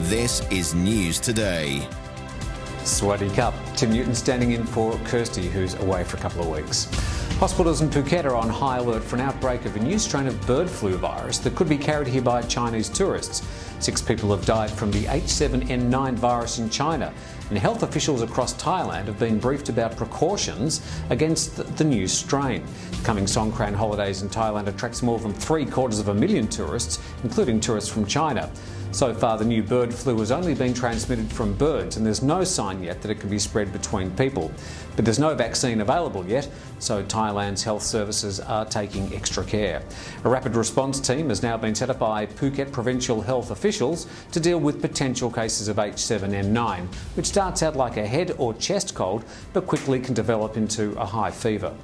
This is News Today. Swadee Cup. Tim Newton standing in for Kirsty, who's away for a couple of weeks. Hospitals in Phuket are on high alert for an outbreak of a new strain of bird flu virus that could be carried here by Chinese tourists. 6 people have died from the H7N9 virus in China, and health officials across Thailand have been briefed about precautions against the new strain. Coming Songkran holidays in Thailand attracts more than 750,000 tourists, including tourists from China. So far, the new bird flu has only been transmitted from birds, and there's no sign yet that it can be spread between people. But there's no vaccine available yet, so Thailand's health services are taking extra care. A rapid response team has now been set up by Phuket provincial health officials to deal with potential cases of H7N9, which starts out like a head or chest cold, but quickly can develop into a high fever.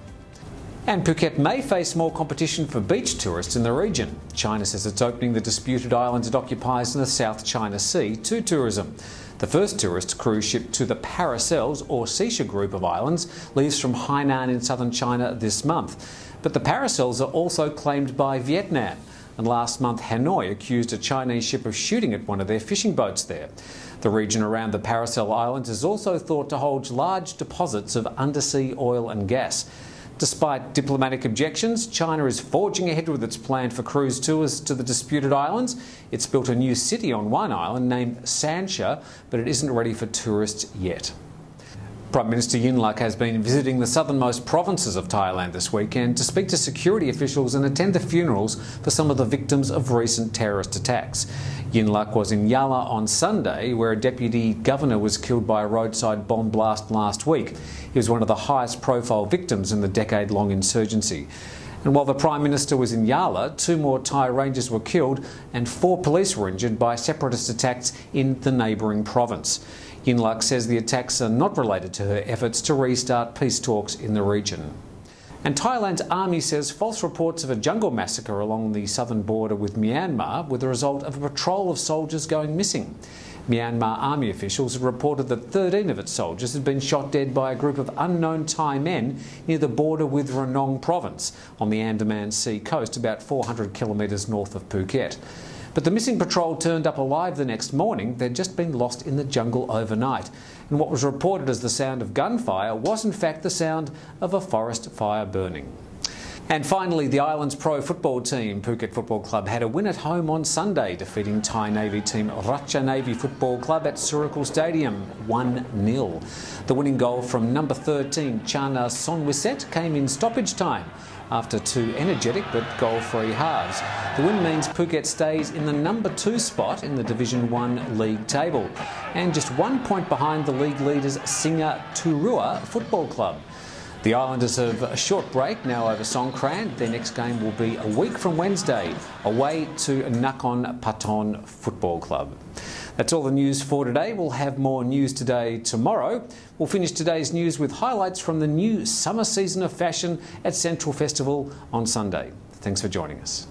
And Phuket may face more competition for beach tourists in the region. China says it's opening the disputed islands it occupies in the South China Sea to tourism. The first tourist cruise ship to the Paracels, or Sisha group of islands, leaves from Hainan in southern China this month. But the Paracels are also claimed by Vietnam, and last month Hanoi accused a Chinese ship of shooting at one of their fishing boats there. The region around the Paracel Islands is also thought to hold large deposits of undersea oil and gas. Despite diplomatic objections, China is forging ahead with its plan for cruise tours to the disputed islands. It's built a new city on one island named Sansha, but it isn't ready for tourists yet. Prime Minister Yingluck has been visiting the southernmost provinces of Thailand this weekend to speak to security officials and attend the funerals for some of the victims of recent terrorist attacks. Yingluck was in Yala on Sunday, where a deputy governor was killed by a roadside bomb blast last week. He was one of the highest profile victims in the decade-long insurgency. And while the Prime Minister was in Yala, 2 more Thai rangers were killed and 4 police were injured by separatist attacks in the neighbouring province. Yingluck says the attacks are not related to her efforts to restart peace talks in the region. And Thailand's army says false reports of a jungle massacre along the southern border with Myanmar were the result of a patrol of soldiers going missing. Myanmar army officials had reported that 13 of its soldiers had been shot dead by a group of unknown Thai men near the border with Ranong province on the Andaman Sea coast, about 400 kilometres north of Phuket. But the missing patrol turned up alive the next morning. They'd just been lost in the jungle overnight. And what was reported as the sound of gunfire was in fact the sound of a forest fire burning. And finally, the island's pro football team, Phuket Football Club, had a win at home on Sunday, defeating Thai Navy team Ratcha Navy Football Club at Surakel Stadium 1-0. The winning goal from number 13, Chana Sonwiset, came in stoppage time after 2 energetic but goal-free halves. The win means Phuket stays in the number 2 spot in the Division 1 league table, and just 1 point behind the league leaders Singa Turua Football Club. The Islanders have a short break now over Songkran. Their next game will be a week from Wednesday, away to Nakhon Pathom Football Club. That's all the news for today. We'll have more News Today tomorrow. We'll finish today's news with highlights from the new summer season of fashion at Central Festival on Sunday. Thanks for joining us.